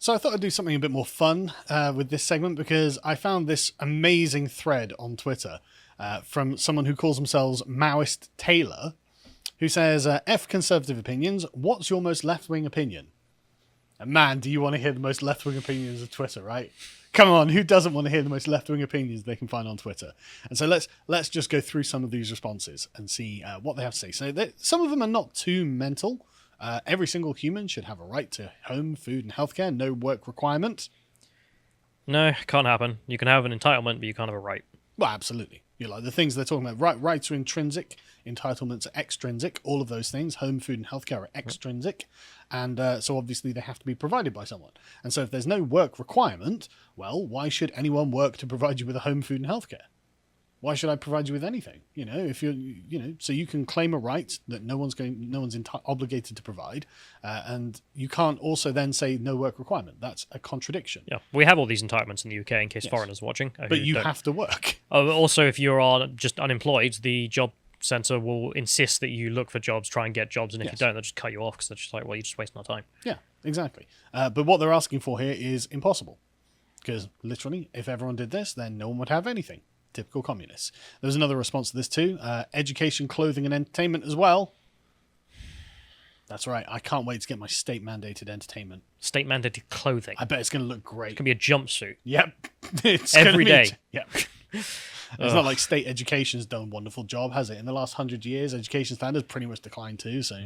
So I thought I'd do something a bit more fun with this segment because I found this amazing thread on Twitter from someone who calls themselves Maoist Taylor, who says, F conservative opinions, what's your most left-wing opinion? And man, do you want to hear the most left-wing opinions of Twitter, right? Come on, who doesn't want to hear the most left-wing opinions they can find on Twitter? And so let's just go through some of these responses and see what they have to say. So some of them are not too mental. Every single human should have a right to home, food, and healthcare. No work requirement. No, can't happen. You can have an entitlement, but you can't have a right. Well, absolutely. You know, like the things they're talking about. Rights are intrinsic. Entitlements are extrinsic. All of those things, home, food, and healthcare, are extrinsic. And so obviously they have to be provided by someone. And so if there's no work requirement, well, why should anyone work to provide you with a home, food, and healthcare? Why should I provide you with anything? You know, if so you can claim a right that no one's obligated to provide, and you can't also then say no work requirement. That's a contradiction. Yeah, we have all these entitlements in the UK in case foreigners are watching. But you have to work. Also, if you're just unemployed, the job centre will insist that you look for jobs, try and get jobs, and if you don't, they'll just cut you off because they're just like, well, you're just wasting our time. Yeah, exactly. But what they're asking for here is impossible, because literally, if everyone did this, then no one would have anything. Typical communists. There's another response to this too. Education, clothing, and entertainment as well. That's right. I can't wait to get my state-mandated entertainment. State-mandated clothing. I bet it's going to look great. It's going to be a jumpsuit. Yep. It's every day. Yep. It's not like state education's done a wonderful job, has it? In the last 100 years, education standards pretty much declined too. So,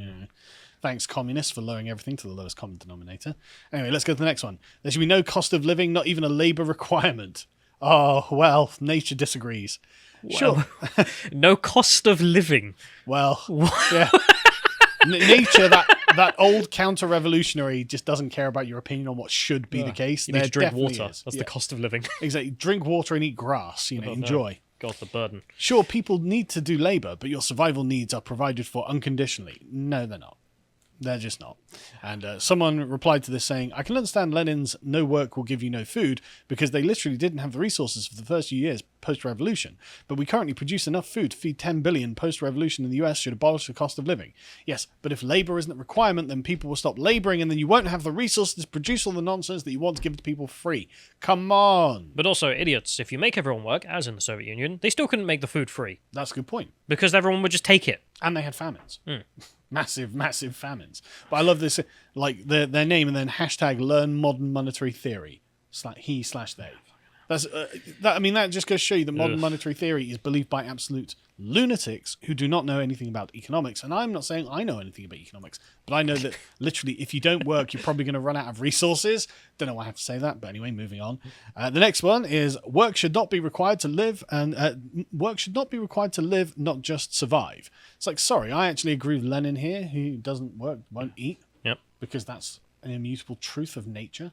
thanks, communists, for lowering everything to the lowest common denominator. Anyway, let's go to the next one. There should be no cost of living, not even a labour requirement. Oh, well, nature disagrees. Well, sure. No cost of living. Well, yeah. Nature, that old counter-revolutionary, just doesn't care about your opinion on what should be the case. You need to drink water. Is. That's the cost of living. Exactly. Drink water and eat grass. Enjoy. God, the burden. Sure, people need to do labour, but your survival needs are provided for unconditionally. No, they're not. They're just not. And someone replied to this saying, I can understand Lenin's no work will give you no food because they literally didn't have the resources for the first few years post-revolution. But we currently produce enough food to feed 10 billion post-revolution in the US should abolish the cost of living. Yes, but if labour isn't a requirement, then people will stop labouring and then you won't have the resources to produce all the nonsense that you want to give to people free. Come on. But also, idiots, if you make everyone work, as in the Soviet Union, they still couldn't make the food free. That's a good point. Because everyone would just take it. And they had famines. Massive, massive famines. But I love this, like their name and then hashtag learn modern monetary theory. /he/they. That just goes to show you that modern monetary theory is believed by absolute lunatics who do not know anything about economics. And I'm not saying I know anything about economics, but I know that literally if you don't work, you're probably going to run out of resources. Don't know why I have to say that, but anyway, moving on. The next one is work should not be required to live, and work should not be required to live, not just survive. It's like, sorry, I actually agree with Lenin here, who doesn't work, won't eat. Yep. Because that's an immutable truth of nature.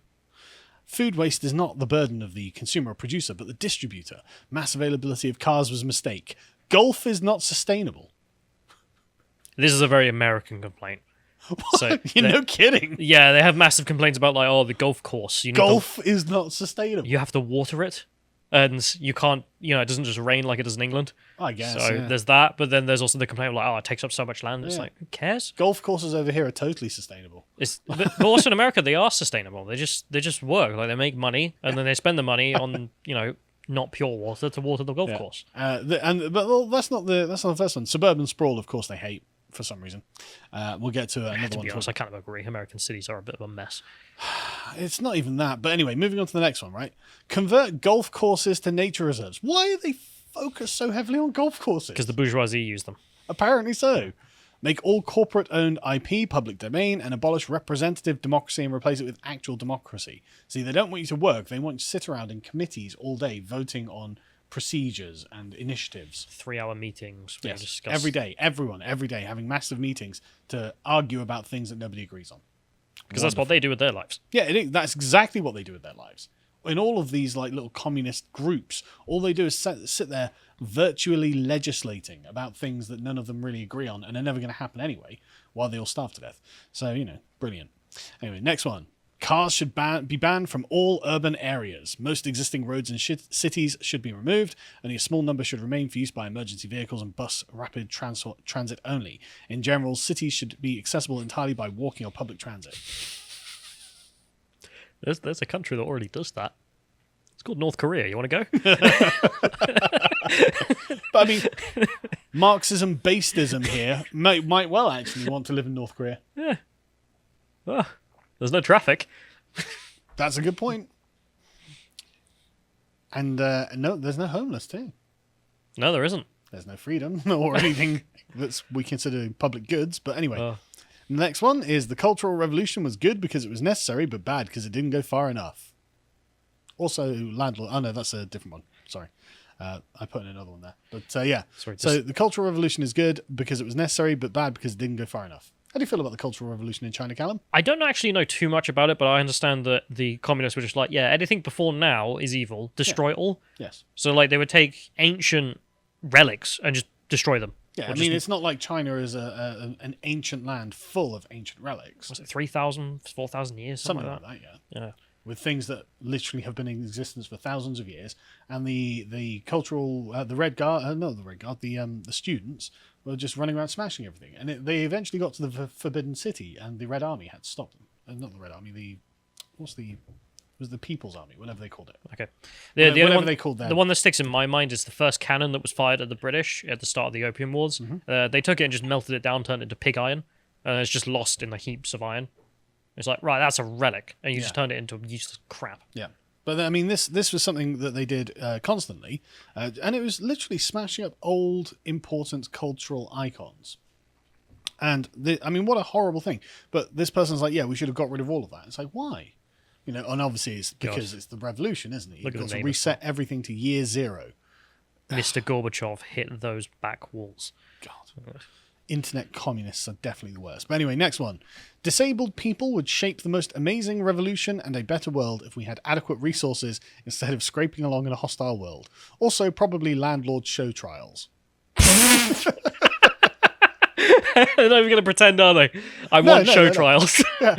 Food waste is not the burden of the consumer or producer, but the distributor. Mass availability of cars was a mistake. Golf is not sustainable. This is a very American complaint. What? So you're no kidding. Yeah, they have massive complaints about the golf course. Golf is not sustainable. You have to water it. And you can't, it doesn't just rain like it does in England. I guess. So there's that, but then there's also the complaint of it takes up so much land. It's like, who cares? Golf courses over here are totally sustainable. But also in America, they are sustainable. They just work. Like they make money, and then they spend the money on, not pure water to water the golf course. But that's not the first one. Suburban sprawl, of course, they hate for some reason. We'll get to another one. To be honest, I kind of agree. American cities are a bit of a mess. It's not even that. But anyway, moving on to the next one, right? Convert golf courses to nature reserves. Why are they focused so heavily on golf courses? Because the bourgeoisie use them. Apparently so. Make all corporate-owned IP public domain and abolish representative democracy and replace it with actual democracy. See, they don't want you to work. They want you to sit around in committees all day voting on procedures and initiatives. 3-hour meetings. Yes, every day, every day, having massive meetings to argue about things that nobody agrees on. Because that's what they do with their lives. Yeah, that's exactly what they do with their lives. In all of these little communist groups, all they do is sit there virtually legislating about things that none of them really agree on and are never going to happen anyway, while they all starve to death. So, brilliant. Anyway, next one. Cars should be banned from all urban areas. Most existing roads in cities should be removed. Only a small number should remain for use by emergency vehicles and bus rapid transit only. In general, cities should be accessible entirely by walking or public transit. There's a country that already does that. It's called North Korea. You want to go? But I mean, Marxism-basedism here might well actually want to live in North Korea. Yeah. Well, there's no traffic. That's a good point. And no, there's no homeless too. No, there isn't. There's no freedom or anything we consider public goods. But anyway, the next one is the Cultural Revolution was good because it was necessary, but bad because it didn't go far enough. Also, landlord. Oh no, that's a different one. Sorry. I put in another one there. But yeah. Sorry, so the Cultural Revolution is good because it was necessary, but bad because it didn't go far enough. How do you feel about the Cultural Revolution in China, Callum? I don't actually know too much about it, but I understand that the communists were just like, yeah, anything before now is evil. Destroy it all. Yes. So like they would take ancient relics and just destroy them. Yeah, I mean, it's not like China is an ancient land full of ancient relics. Was it 3,000, 4,000 years? Something like that, yeah. With things that literally have been in existence for thousands of years, and the cultural the Red Guard, not the Red Guard, the students were just running around smashing everything, and they eventually got to the Forbidden City, and the Red Army had to stop them. Not the Red Army, it was the People's Army, whatever they called it. Okay, whatever they called them. The one that sticks in my mind is the first cannon that was fired at the British at the start of the Opium Wars. Mm-hmm. They took it and just melted it down, turned it into pig iron, and it's just lost in the heaps of iron. It's like, right, that's a relic, and you just turned it into useless crap. Yeah. But I mean, this was something that they did constantly, and it was literally smashing up old, important cultural icons. And, I mean, what a horrible thing. But this person's like, yeah, we should have got rid of all of that. It's like, why? You know, and obviously it's because it's the revolution, isn't it? You've got to reset everything to year zero. Mr. Gorbachev hit those back walls. God. Internet communists are definitely the worst. But anyway, next one. Disabled people would shape the most amazing revolution and a better world if we had adequate resources instead of scraping along in a hostile world. Also, probably landlord show trials. They're not even going to pretend, are they? I want show trials. Yeah.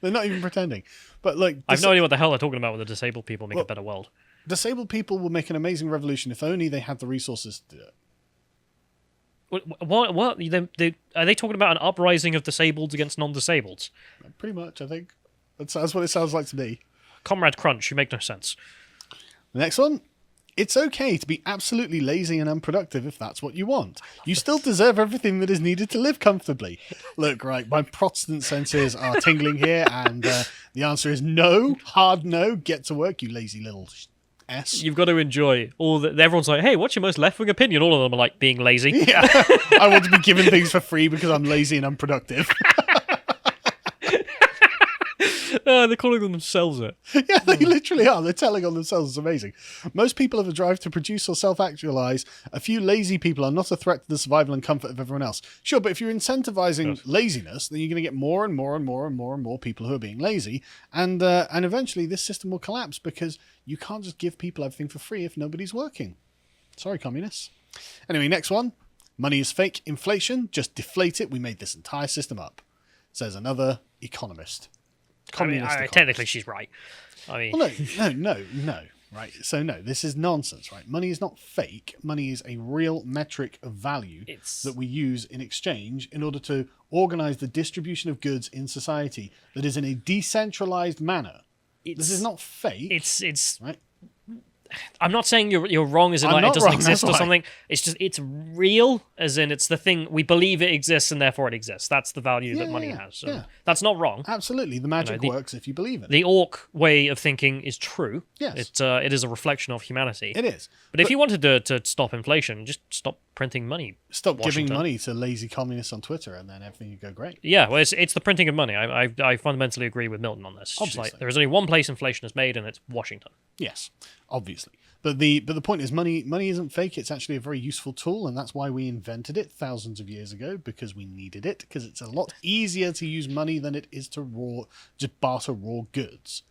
They're not even pretending. But like, I have no idea what the hell they're talking about with the disabled people make a better world. Disabled people will make an amazing revolution if only they had the resources to do it. What? Are they talking about an uprising of disabled against non-disabled? Pretty much, I think. That's what it sounds like to me. Comrade Crunch, you make no sense. The next one. It's okay to be absolutely lazy and unproductive if that's what you want. You still deserve everything that is needed to live comfortably. Look, right, my Protestant senses are tingling here, and the answer is no, hard no, get to work, you lazy little S. You've got to enjoy all that. Everyone's like, hey, what's your most left-wing opinion? All of them are like, being lazy. Yeah, I want to be given things for free because I'm lazy and unproductive. They're calling themselves it. Yeah, they literally are. They're telling on themselves. It's amazing. Most people have a drive to produce or self-actualize. A few lazy people are not a threat to the survival and comfort of everyone else. Sure, but if you're incentivizing laziness, then you're going to get more and more and more and more and more people who are being lazy. And eventually this system will collapse because you can't just give people everything for free if nobody's working. Sorry, communists. Anyway, next one. Money is fake. Inflation. Just deflate it. We made this entire system up, says another economist. Technically, she's right. I mean, well, no. Right. So no, this is nonsense. Right. Money is not fake. Money is a real metric of value that we use in exchange in order to organize the distribution of goods in society that is in a decentralized manner. This is not fake. It's right. I'm not saying you're wrong as in like it doesn't exist or something. It's just it's real as in it's the thing we believe it exists and therefore it exists. That's the value that money has. So that's not wrong. Absolutely, the magic works if you believe it. The orc way of thinking is true. Yes, it is a reflection of humanity. It is. But if you wanted to stop inflation, just stop printing money. Stop giving money to lazy communists on Twitter, and then everything would go great. Yeah, well, it's the printing of money. I fundamentally agree with Milton on this. It's just like there is only one place inflation is made, and it's Washington. Yes, obviously. But the point is money isn't fake. It's actually a very useful tool, and that's why we invented it thousands of years ago, because we needed it, because it's a lot easier to use money than it is to just barter raw goods.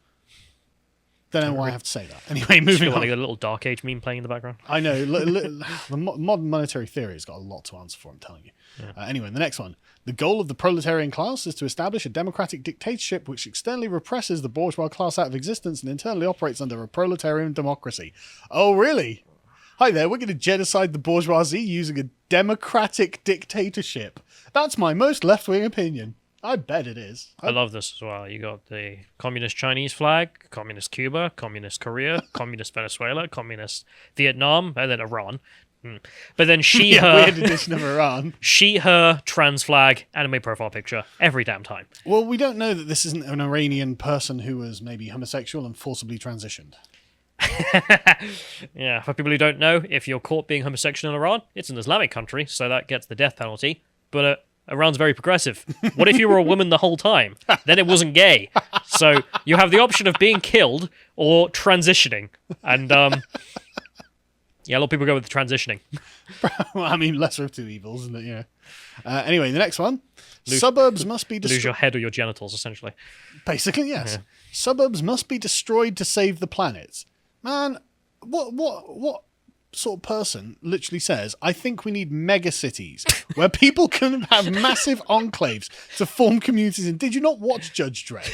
Don't know why I have to say that. Anyway, moving on. Like a little Dark Age meme playing in the background. I know. The modern monetary theory has got a lot to answer for, I'm telling you. Yeah. Anyway, the next one. The goal of the proletarian class is to establish a democratic dictatorship which externally represses the bourgeois class out of existence and internally operates under a proletarian democracy. Oh, really? Hi there, we're going to genocide the bourgeoisie using a democratic dictatorship. That's my most left-wing opinion. I bet it is. I love this as well. You got the communist Chinese flag, communist Cuba, communist Korea, communist Venezuela, communist Vietnam, and then Iran. But then she, her... weird edition of Iran. She, her, trans flag, anime profile picture, every damn time. Well, we don't know that this isn't an Iranian person who was maybe homosexual and forcibly transitioned. Yeah, for people who don't know, if you're caught being homosexual in Iran, it's an Islamic country, so that gets the death penalty. But Iran's very progressive. What if you were a woman the whole time? Then it wasn't gay. So you have the option of being killed or transitioning. And, yeah, a lot of people go with the transitioning. Well, I mean, lesser of two evils, isn't it? Yeah. Anyway, the next one. Suburbs must be destroyed. Lose your head or your genitals, essentially. Basically, yes. Yeah. Suburbs must be destroyed to save the planet. Man, what sort of person literally says, I think we need mega cities where people can have massive enclaves to form communities? And did you not watch Judge Dredd?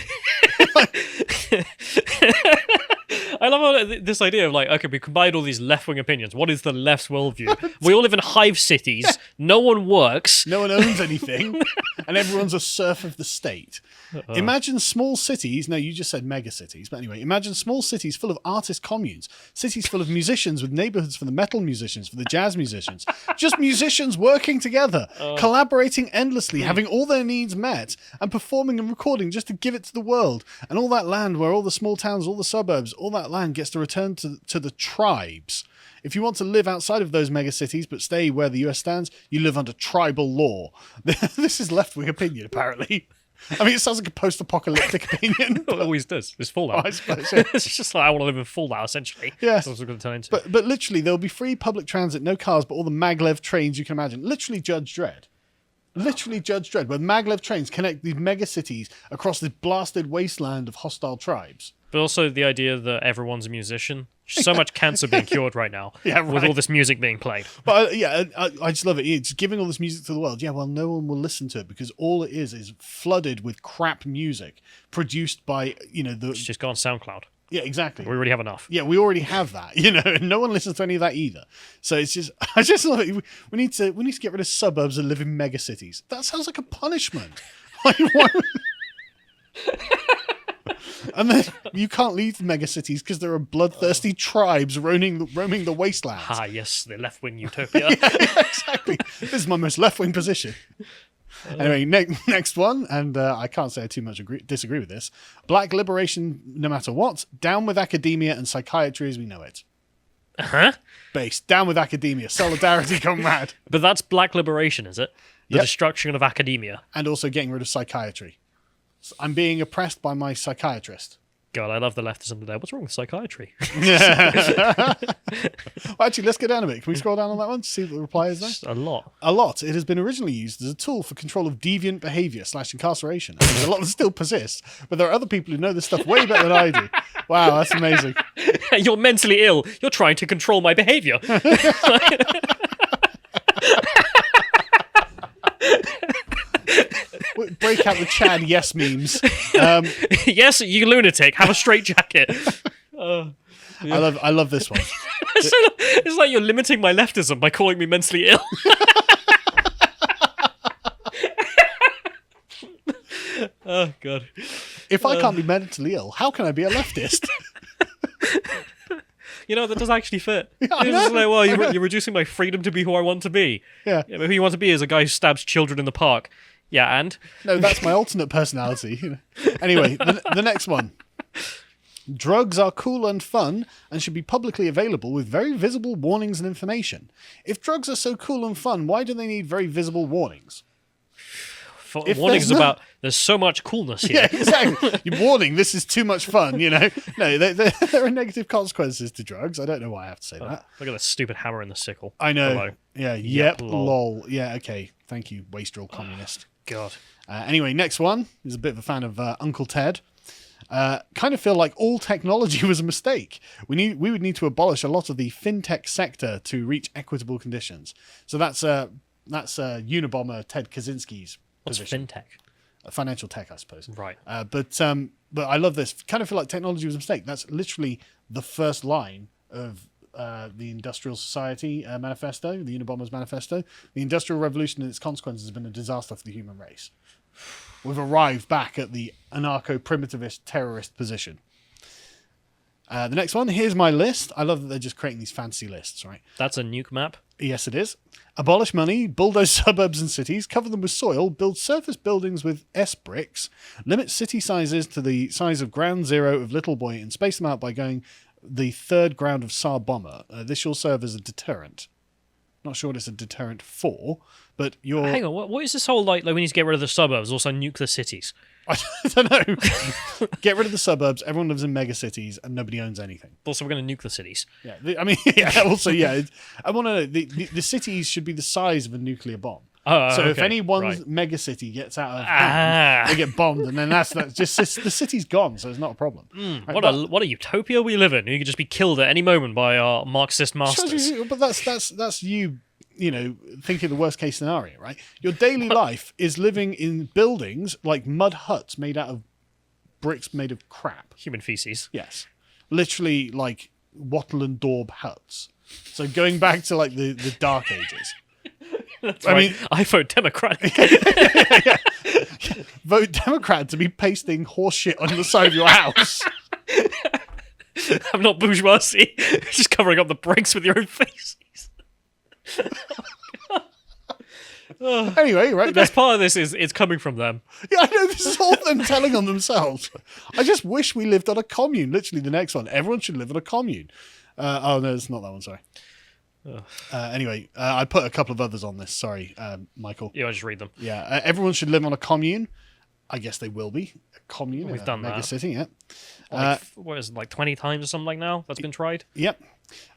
I love this idea of like, okay, we combined all these left-wing opinions. What is the left's worldview? We all live in hive cities. No one works. No one owns anything. And everyone's a serf of the state. Imagine small cities. No, you just said mega cities. But anyway, imagine small cities full of artist communes. Cities full of musicians with neighborhoods for the metal musicians, for the jazz musicians. Just musicians working together, collaborating endlessly, having all their needs met, and performing and recording just to give it to the world. And all that land where all the small towns, all the suburbs, all that land gets to return to the tribes. If you want to live outside of those megacities but stay where the US stands, you live under tribal law. This is left-wing opinion, apparently. I mean, it sounds like a post-apocalyptic opinion. Well, it always does. It's Fallout. I suppose, yeah. It's just like, I want to live in Fallout, essentially. Yes. That's what it's going to turn into. But literally, there'll be free public transit, no cars, but all the maglev trains you can imagine. Literally Judge Dredd. Literally Judge Dredd, where maglev trains connect these megacities across this blasted wasteland of hostile tribes. But also the idea that everyone's a musician. So much cancer being cured right now with all this music being played. But I just love it. It's giving all this music to the world. Yeah, well, no one will listen to it because all it is flooded with crap music produced by, It's just gone SoundCloud. Yeah, exactly. We already have enough. Yeah, we already have that, and no one listens to any of that either. So it's just, I just love it. We need to get rid of suburbs and live in megacities. That sounds like a punishment. Like, why? And then you can't leave the megacities because there are bloodthirsty tribes roaming the wastelands. Ah, yes, the left-wing utopia. yeah, exactly. This is my most left-wing position. Anyway, next one, and I can't say I too much disagree with this. Black liberation, no matter what. Down with academia and psychiatry as we know it. Huh? Base. Down with academia. Solidarity, comrade. But that's black liberation, is it? The destruction of academia. And also getting rid of psychiatry. I'm being oppressed by my psychiatrist. God, I love the leftism there. What's wrong with psychiatry? Well, actually, let's go down a bit. Can we scroll down on that one to see what the reply is there? A lot. A lot. It has been originally used as a tool for control of deviant behaviour / incarceration. And there's a lot that still persists, but there are other people who know this stuff way better than I do. Wow, that's amazing. You're mentally ill. You're trying to control my behaviour. Break out the Chad yes memes. Yes, you lunatic. Have a straitjacket. Yeah. I love this one. It's like you're limiting my leftism by calling me mentally ill. Oh, God. If I can't be mentally ill, how can I be a leftist? That does actually fit. Yeah, It's just like, well, you're reducing my freedom to be who I want to be. Yeah. But who you want to be is a guy who stabs children in the park. Yeah, and? No, that's my alternate personality. Anyway, the next one. Drugs are cool and fun and should be publicly available with very visible warnings and information. If drugs are so cool and fun, why do they need very visible warnings? Warnings about there's so much coolness here. Yeah, exactly. Warning, this is too much fun, No, there are negative consequences to drugs. I don't know why I have to say that. Look at the stupid hammer and the sickle. I know. Hello. Yeah, yep, lol. Yeah, okay. Thank you, wastrel communist. God. Anyway, next one is a bit of a fan of Uncle Ted. Kind of feel like all technology was a mistake. We would need to abolish a lot of the fintech sector to reach equitable conditions. So that's Unabomber Ted Kaczynski's position. What's fintech? Financial tech, I suppose. Right. But I love this. Kind of feel like technology was a mistake. That's literally the first line of the Industrial Society manifesto, the Unabomber's manifesto. The Industrial Revolution and its consequences has been a disaster for the human race. We've arrived back at the anarcho-primitivist terrorist position. The next one, here's my list. I love that they're just creating these fancy lists, right? That's a nuke map. Yes, it is. Abolish money, bulldoze suburbs and cities, cover them with soil, build surface buildings with S-bricks, limit city sizes to the size of ground zero of Little Boy, and space them out by going the third ground of Tsar Bomber. This shall serve as a deterrent. Not sure what it's a deterrent for, but you're... Hang on, what is this whole, like we need to get rid of the suburbs, also nuke the cities? I don't know. Get rid of the suburbs, everyone lives in mega cities, and nobody owns anything. Also, we're going to nuke the cities. Yeah, I mean, yeah, also, yeah. I want to know, the cities should be the size of a nuclear bomb. Oh, so okay, if any one right. mega city gets out of hand, they get bombed, and then that's just the city's gone, so it's not a problem. Right, what a utopia we live in. You could just be killed at any moment by our Marxist masters. But that's you know, thinking the worst case scenario, right? Your daily life is living in buildings like mud huts made out of bricks made of crap. Human feces. Yes, literally like wattle and daub huts. So going back to like the dark ages. I mean, I vote Democratic. Vote Democrat to be pasting horse shit on the side of your house. I'm not bourgeoisie. Just covering up the bricks with your own faces. Anyway, right. The best part of this is it's coming from them. Yeah, I know, this is all them telling on themselves. I just wish we lived on a commune. Literally, the next one. Everyone should live on a commune. Oh, no, it's not that one, sorry. Anyway, I put a couple of others on this. Sorry, Michael. Yeah, I just read them. Yeah, everyone should live on a commune. I guess they will be. A commune We've in done a mega that. city, yeah. What is it, like 20 times or something like now that's been tried? Yep.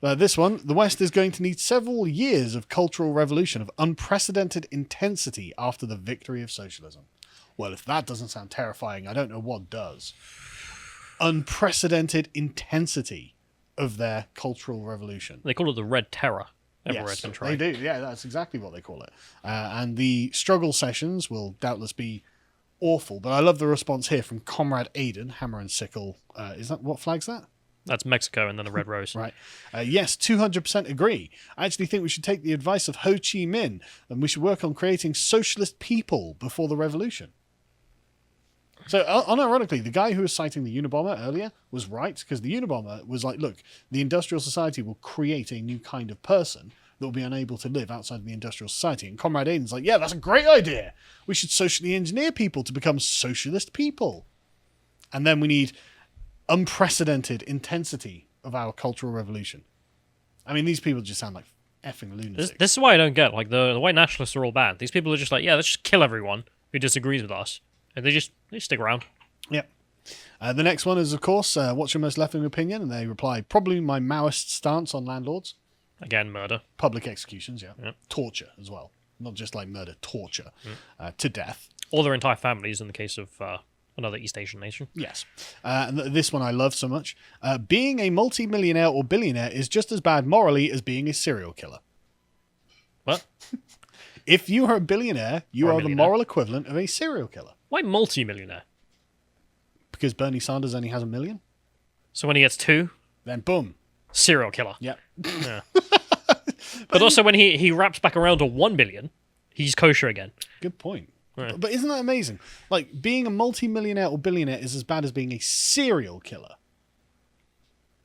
This one, the West is going to need several years of cultural revolution of unprecedented intensity after the victory of socialism. Well, if that doesn't sound terrifying, I don't know what does. Unprecedented intensity of their cultural revolution. They call it the Red Terror. Everywhere it's been tried. They do. Yeah, that's exactly what they call it. And the struggle sessions will doubtless be awful, but I love the response here from Comrade Aiden, Hammer and Sickle. Is that what flag's that? That's Mexico and then the Red Rose. Right. Yes, 200% agree. I actually think we should take the advice of Ho Chi Minh and we should work on creating socialist people before the revolution. So, unironically, the guy who was citing the Unabomber earlier was right, because the Unabomber was like, look, the industrial society will create a new kind of person that will be unable to live outside of the industrial society. And Comrade Aiden's like, yeah, that's a great idea. We should socially engineer people to become socialist people. And then we need unprecedented intensity of our cultural revolution. I mean, these people just sound like effing lunatics. This is why I don't get, like, the white nationalists are all bad. These people are just like, yeah, let's just kill everyone who disagrees with us. And they just stick around. Yep. The next one is, of course, what's your most left-wing opinion? And they reply, probably my Maoist stance on landlords. Again, murder. Public executions, yeah. Yep. Torture as well. Not just like murder, torture. To death. Or their entire families in the case of another East Asian nation. Yes. And this one I love so much. Being a multi-millionaire or billionaire is just as bad morally as being a serial killer. What? If you are a billionaire, you Or a are the millionaire. moral equivalent of a serial killer. Why multi-millionaire? Because Bernie Sanders only has 1 million. So when he gets 2, Then boom. serial killer. Yep. Yeah. But also when he wraps back around to 1 billion, he's kosher again. Good point. Right. But isn't that amazing? Like, being a multi-millionaire or billionaire is as bad as being a serial killer.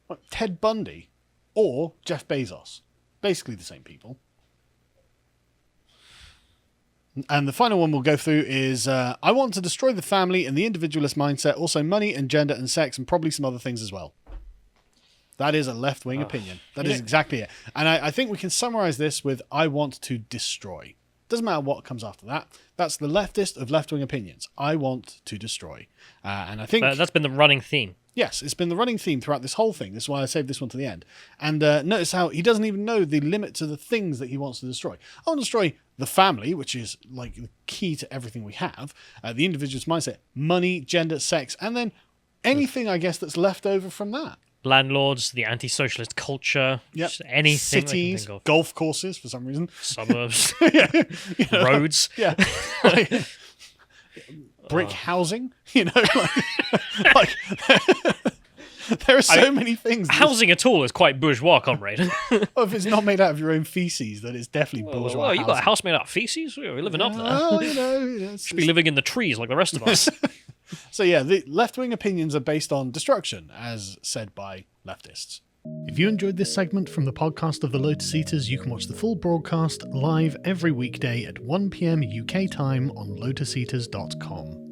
Like Ted Bundy or Jeff Bezos. Basically the same people. And the final one we'll go through is, I want to destroy the family and the individualist mindset, also money and gender and sex and probably some other things as well. That is a left-wing opinion. That is exactly it. And I think we can summarize this with, I want to destroy. Doesn't matter what comes after that. That's the leftist of left-wing opinions. I want to destroy. And I think... That's been the running theme. Yes, it's been the running theme throughout this whole thing. This is why I saved this one to the end. And notice how he doesn't even know the limit to the things that he wants to destroy. I want to destroy the family, which is like the key to everything we have. The individual's mindset, money, gender, sex, and then anything, I guess, that's left over from that. Landlords, the anti-socialist culture, Yep. just anything they Cities, can think of. golf courses for some reason. Suburbs, You know, roads. Yeah. Brick housing, you know, like There are so many things. Housing at all is quite bourgeois, comrade. Oh, if it's not made out of your own feces, then it's definitely bourgeois. Well, you got a housing. house made out of feces? We're living up there. Well, it's Should be living in the trees like the rest of us. So yeah, the left-wing opinions are based on destruction, as said by leftists. If you enjoyed this segment from the podcast of the Lotus Eaters, you can watch the full broadcast live every weekday at 1 p.m. UK time on lotuseaters.com.